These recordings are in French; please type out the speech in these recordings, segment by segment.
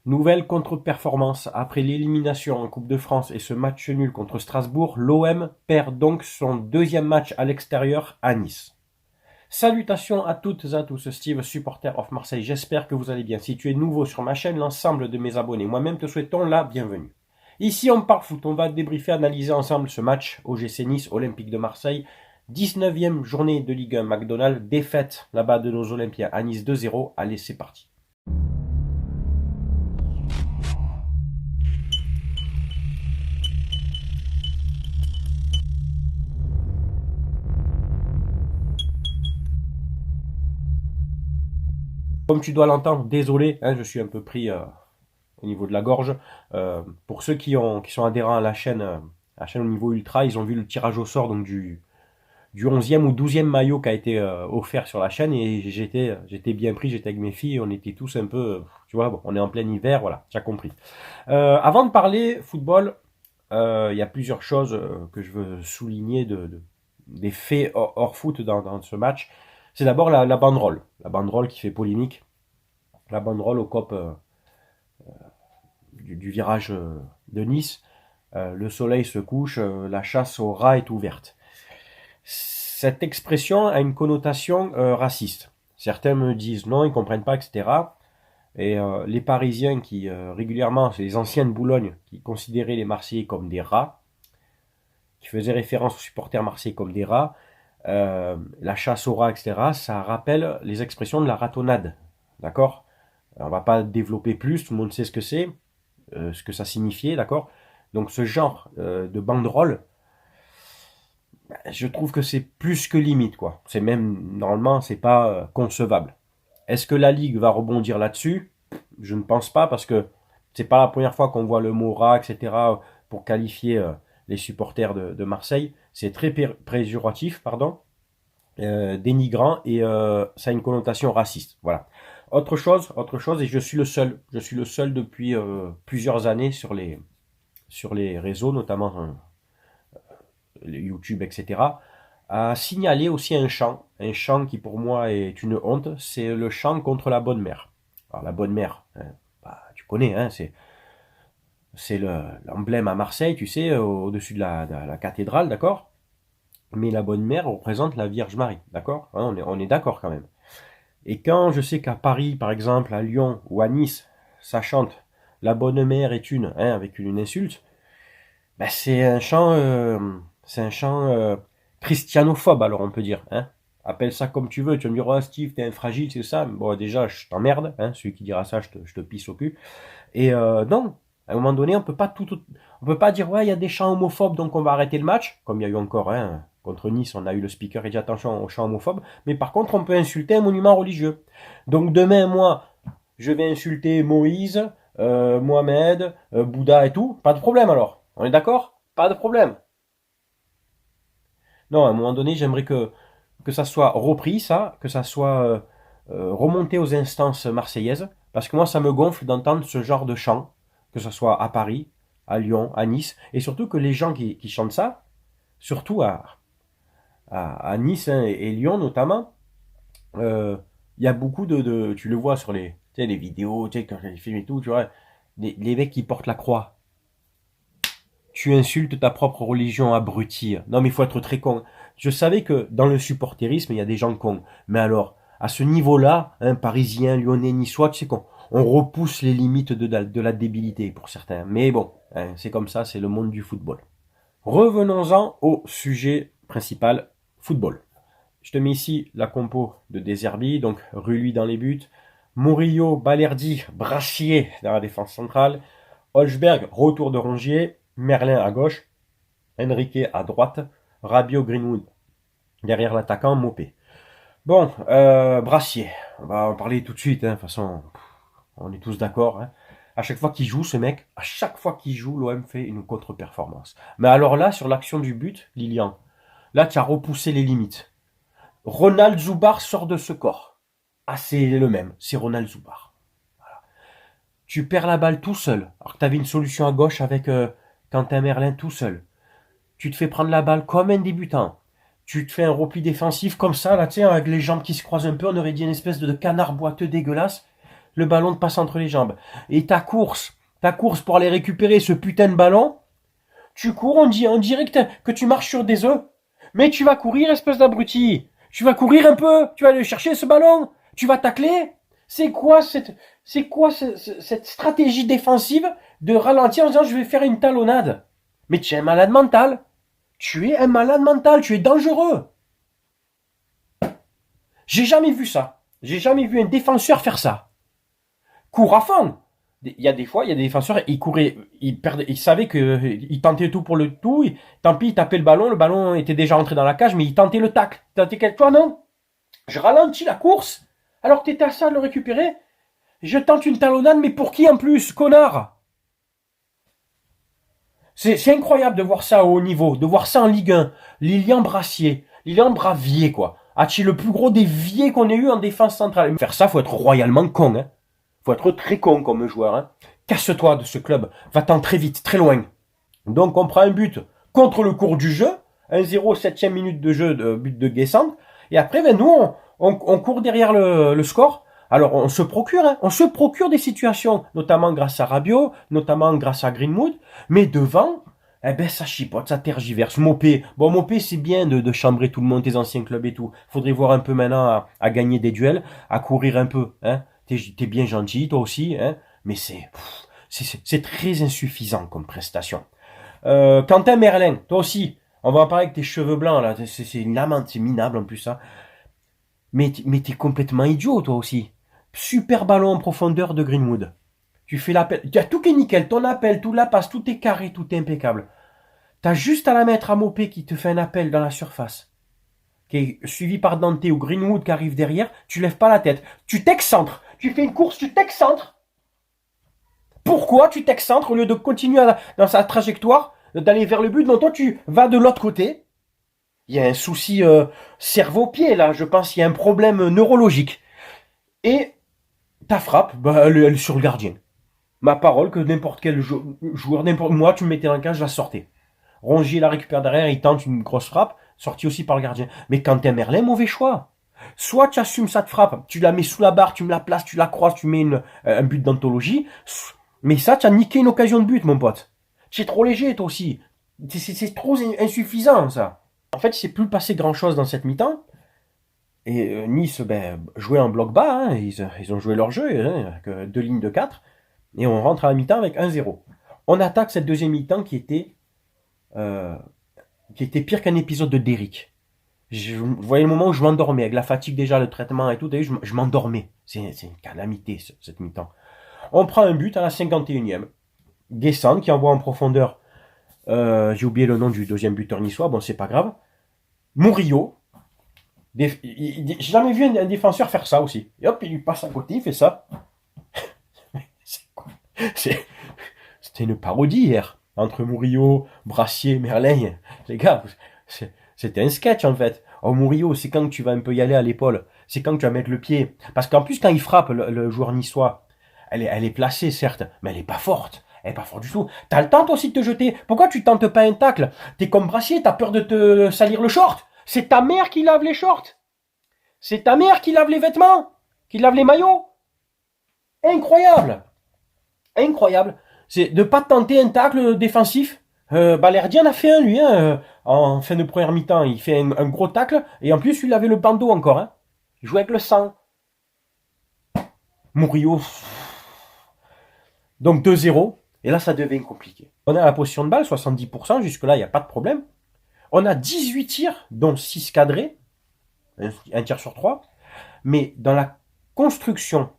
Nouvelle contre-performance. Après l'élimination en Coupe de France et ce match nul contre Strasbourg, l'OM perd donc son deuxième match à l'extérieur à Nice. Salutations à toutes et à tous, Steve, supporter of Marseille. J'espère que vous allez bien. Si tu es nouveau sur ma chaîne, l'ensemble de mes abonnés, moi-même te souhaitons la bienvenue. Ici, on parle foot. On va débriefer, analyser ensemble ce match OGC Nice, Olympique de Marseille. 19e journée de Ligue 1 McDonald's. Défaite là-bas de nos Olympiens à Nice 2-0. Allez, c'est parti. Comme tu dois l'entendre, désolé, je suis un peu pris au niveau de la gorge. Pour ceux qui sont adhérents à la chaîne au niveau ultra, ils ont vu le tirage au sort donc du 11e ou 12e maillot qui a été offert sur la chaîne et j'étais bien pris, j'étais avec mes filles, on était tous un peu, tu vois, bon, on est en plein hiver, voilà, tu as compris. Avant de parler football, il y a plusieurs choses que je veux souligner des faits hors foot dans ce match. C'est d'abord la banderole. La banderole qui fait polémique. La banderole au COP du virage de Nice. Le soleil se couche, la chasse aux rats est ouverte. Cette expression a une connotation raciste. Certains me disent non, ils ne comprennent pas, etc. Et les Parisiens qui régulièrement, c'est les anciens de Boulogne, qui considéraient les Marseillais comme des rats, qui faisaient référence aux supporters marseillais comme des rats, la chasse aux rats, etc., ça rappelle les expressions de la ratonnade. D'accord? On va pas développer plus, tout le monde sait ce que ça signifiait, d'accord? Donc ce genre de banderole, je trouve que c'est plus que limite, quoi. C'est même, normalement, c'est pas concevable. Est-ce que la Ligue va rebondir là-dessus? Je ne pense pas, parce que c'est pas la première fois qu'on voit le mot rat, etc., pour qualifier les supporters de Marseille. C'est très péjoratif, pardon, dénigrant, et ça a une connotation raciste. Voilà. Autre chose, et je suis le seul depuis plusieurs années sur les réseaux, notamment les YouTube, etc., à signaler aussi un chant qui pour moi est une honte, c'est le chant contre la bonne mère. Alors la bonne mère, bah, tu connais, c'est l'emblème à Marseille, tu sais, au-dessus de la cathédrale, d'accord? Mais la bonne mère représente la Vierge Marie, d'accord? On est d'accord quand même. Et quand je sais qu'à Paris, par exemple, à Lyon ou à Nice, ça chante la bonne mère est une, avec une insulte, ben c'est un chant christianophobe, alors on peut dire. Appelle ça comme tu veux, tu vas me dire, oh Steve, t'es un fragile, c'est ça. Bon, déjà, je t'emmerde, celui qui dira ça, je te pisse au cul. Et non, à un moment donné, on peut pas dire, ouais, il y a des chants homophobes, donc on va arrêter le match, comme il y a eu encore, contre Nice, on a eu le speaker qui dit attention aux chants homophobes, mais par contre, on peut insulter un monument religieux. Donc demain, moi, je vais insulter Moïse, Mohamed, Bouddha et tout, pas de problème alors. On est d'accord? Pas de problème. Non, à un moment donné, j'aimerais que ça soit repris, ça, que ça soit remonté aux instances marseillaises, parce que moi, ça me gonfle d'entendre ce genre de chant, que ce soit à Paris, à Lyon, à Nice, et surtout que les gens qui chantent ça, surtout à Nice et Lyon notamment, euh, il y a beaucoup tu le vois sur tu sais, les vidéos, tu sais, quand les films et tout, tu vois, les mecs qui portent la croix. Tu insultes ta propre religion, abruti. Non, mais il faut être très con. Je savais que dans le supporterisme, il y a des gens cons. Mais alors, à ce niveau-là, Parisien, Lyonnais, Niçois, tu sais qu'on on repousse les limites de la débilité pour certains. Mais bon, c'est comme ça, c'est le monde du football. Revenons-en au sujet principal, football. Je te mets ici la compo de Deserbi, donc Rulli dans les buts, Murillo, Balerdi, Brachier dans la défense centrale, Holzberg, retour de Rongier, Merlin à gauche, Enrique à droite, Rabiot, Greenwood derrière l'attaquant, Mopé. Bon, Brassier, on va en parler tout de suite, de toute façon, on est tous d'accord. À chaque fois qu'il joue, ce mec, à chaque fois qu'il joue, l'OM fait une contre-performance. Mais alors là, sur l'action du but, Lilian, là, tu as repoussé les limites. Ronald Zubar sort de ce corps. Ah, c'est le même, c'est Ronald Zubar. Voilà. Tu perds la balle tout seul, alors que tu avais une solution à gauche avec Quentin Merlin tout seul. Tu te fais prendre la balle comme un débutant. Tu te fais un repli défensif comme ça, là, tu sais, avec les jambes qui se croisent un peu, on aurait dit une espèce de canard boiteux dégueulasse. le ballon te passe entre les jambes. Et ta course pour aller récupérer ce putain de ballon, tu cours, on dirait que tu marches sur des œufs. Mais tu vas courir, espèce d'abruti. Tu vas courir un peu, tu vas aller chercher ce ballon, tu vas tacler. C'est quoi cette stratégie défensive de ralentir en disant je vais faire une talonnade? Mais tu es un malade mental. Tu es un malade mental, tu es dangereux. J'ai jamais vu ça. J'ai jamais vu un défenseur faire ça. Cours à fond. Il y a des fois, il y a des défenseurs, ils couraient, ils savaient qu'ils tentaient tout pour le tout. Tant pis, ils tapaient le ballon était déjà rentré dans la cage, mais ils tentaient le tacle. Tentaient quelque chose, non? Je ralentis la course, alors que t'étais à ça de le récupérer. Je tente une talonnade, mais pour qui en plus, connard? C'est incroyable de voir ça au haut niveau, de voir ça en Ligue 1. Lilian Bravier, quoi. C'est le plus gros des viers qu'on ait eu en défense centrale. Faire ça, faut être royalement con, hein. Faut être très con comme joueur, hein. Casse-toi de ce club. Va-t'en très vite, très loin. Donc, on prend un but contre le cours du jeu. 1-0, 7e minute de jeu, but de Guessant. Et après, ben, nous, on court derrière le score. Alors, on se procure des situations, notamment grâce à Rabiot, notamment grâce à Greenwood. Mais devant, eh ben, ça chipote, ça tergiverse. Mopé, c'est bien de chambrer tout le monde, tes anciens clubs et tout. Faudrait voir un peu maintenant à gagner des duels, à courir un peu, hein. T'es bien gentil, toi aussi, hein. Mais c'est très insuffisant comme prestation. Quentin Merlin, toi aussi, on va en parler avec tes cheveux blancs, là. C'est une amende, c'est minable en plus, ça. Mais t'es complètement idiot, toi aussi. Super ballon en profondeur de Greenwood. Tu fais l'appel. Tu as tout qui est nickel. Ton appel, tout la passe, tout est carré, tout est impeccable. T'as juste à la mettre à Mopé qui te fait un appel dans la surface. Qui est suivi par Dante ou Greenwood qui arrive derrière. Tu lèves pas la tête. Tu t'excentres. Tu fais une course, tu t'excentres. Pourquoi tu t'excentres au lieu de continuer dans sa trajectoire, d'aller vers le but? Non, toi tu vas de l'autre côté. Il y a un souci cerveau-pied là. Je pense qu'il y a un problème neurologique. Et ta frappe, elle est sur le gardien. Ma parole que n'importe quel joueur, n'importe moi, tu me mettais dans le cage, je la sortais. Rongier la récupère derrière, il tente une grosse frappe, sortie aussi par le gardien. Mais Quentin Merlin, mauvais choix. Soit tu assumes cette frappe, tu la mets sous la barre, tu me la places, tu la croises, tu mets un but d'anthologie. Mais ça, tu as niqué une occasion de but, mon pote. Tu es trop léger, toi aussi. C'est trop insuffisant, ça. En fait, il s'est plus passé grand-chose dans cette mi-temps. Et Nice jouait en bloc bas, hein, ils ont joué leur jeu, hein, avec 2 lignes de 4. Et on rentre à la mi-temps avec 1-0. On attaque cette deuxième mi-temps qui était pire qu'un épisode de Derrick. Je voyais le moment où je m'endormais, avec la fatigue déjà, le traitement et tout, je m'endormais. C'est une calamité, cette mi-temps. On prend un but à la 51e. Guessant qui envoie en profondeur, j'ai oublié le nom du deuxième buteur niçois, bon c'est pas grave. Murillo. J'ai jamais vu un défenseur faire ça aussi. Et hop, il lui passe à côté, il fait ça. C'était une parodie hier. Entre Murillo, Brassier, Merlin. Les gars, c'était un sketch en fait. Oh Murillo, c'est quand tu vas un peu y aller à l'épaule. C'est quand tu vas mettre le pied. Parce qu'en plus, quand il frappe le joueur niçois, elle est placée certes, mais elle est pas forte. Elle est pas forte du tout. T'as le temps toi aussi de te jeter. Pourquoi tu tentes pas un tacle? T'es comme Brassier, t'as peur de te salir le short. C'est ta mère qui lave les shorts. C'est ta mère qui lave les vêtements. Qui lave les maillots. Incroyable. Incroyable. C'est de pas tenter un tacle défensif. Balerdi en a fait un, lui, hein, en fin de première mi-temps. Il fait un gros tacle, et en plus, il avait le bandeau encore. Hein. Il jouait avec le sang. Murillo. Donc 2-0, et là, ça devient compliqué. On a la position de balle, 70%, jusque-là, il n'y a pas de problème. On a 18 tirs, dont 6 cadrés, un tir sur 3, mais dans la construction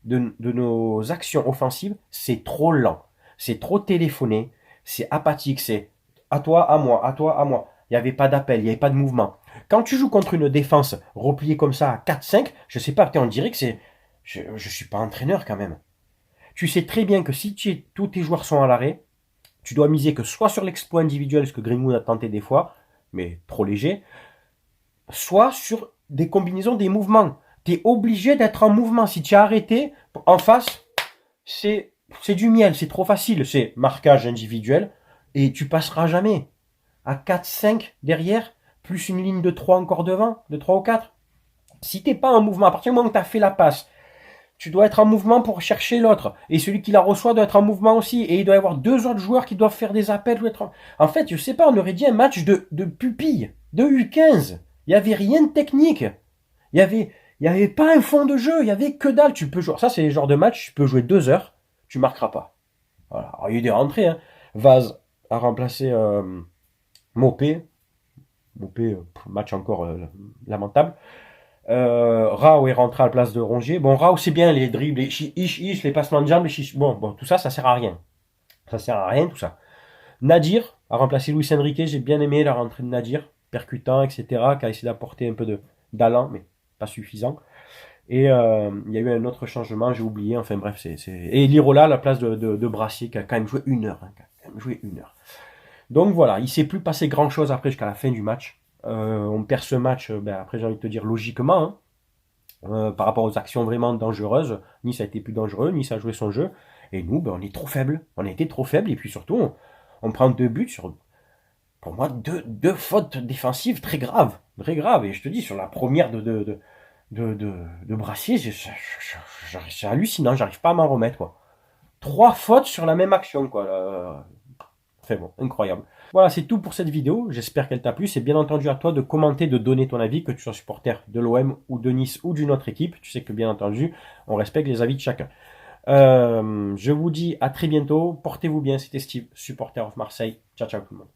de nos actions offensives, c'est trop lent, c'est trop téléphoné, c'est apathique, c'est à toi, à moi, à toi, à moi. Il n'y avait pas d'appel, il n'y avait pas de mouvement. Quand tu joues contre une défense repliée comme ça à 4-5, je sais pas, on dirait que c'est... Je suis pas entraîneur quand même. Tu sais très bien que si tous tes joueurs sont à l'arrêt, tu dois miser que soit sur l'exploit individuel, ce que Greenwood a tenté des fois, mais trop léger, soit sur des combinaisons, des mouvements. Tu es obligé d'être en mouvement. Si tu as arrêté, en face, c'est du miel, c'est trop facile. C'est marquage individuel et tu passeras jamais. À 4-5 derrière, plus une ligne de 3 encore devant, de 3 ou 4. Si t'es pas en mouvement, à partir du moment où tu as fait la passe, tu dois être en mouvement pour chercher l'autre. Et celui qui la reçoit doit être en mouvement aussi. Et il doit y avoir 2 autres joueurs qui doivent faire des appels. En fait, je sais pas, on aurait dit un match de pupilles, de U15. Il n'y avait rien de technique. Il y avait pas un fond de jeu. Il y avait que dalle. Tu peux jouer. Ça, c'est le genre de match, tu peux jouer 2 heures, tu marqueras pas. Voilà. Alors, il y a eu des rentrées. Hein. Vaz a remplacé Mopé. Mopé, match encore lamentable. Rao est rentré à la place de Rongier. Bon, Rao, c'est bien les dribbles, les passements de jambes, bon, tout ça, ça sert à rien. Ça sert à rien, tout ça. Nadir a remplacé Luis Enrique. J'ai bien aimé la rentrée de Nadir, percutant, etc., qui a essayé d'apporter un peu d'allant, mais pas suffisant. Et il y a eu un autre changement, j'ai oublié. Enfin bref, et Lirola à la place de Brassier, qui a quand même joué 1 heure. Hein, qui a quand même joué 1 heure. Donc voilà, il ne s'est plus passé grand-chose après jusqu'à la fin du match. On perd ce match, après j'ai envie de te dire logiquement, hein. Par rapport aux actions vraiment dangereuses. Nice a été plus dangereux, Nice a joué son jeu. Et nous, on est trop faibles. On a été trop faibles. Et puis surtout, on prend 2 buts sur, pour moi, deux fautes défensives très graves. Très graves. Et je te dis, sur la première de Brassier, c'est hallucinant. J'arrive pas à m'en remettre, quoi. 3 fautes sur la même action, quoi. Enfin bon, incroyable. Voilà, c'est tout pour cette vidéo. J'espère qu'elle t'a plu. C'est bien entendu à toi de commenter, de donner ton avis, que tu sois supporter de l'OM ou de Nice ou d'une autre équipe. Tu sais que bien entendu, on respecte les avis de chacun. Je vous dis à très bientôt. Portez-vous bien. C'était Steve, supporter of Marseille. Ciao, ciao tout le monde.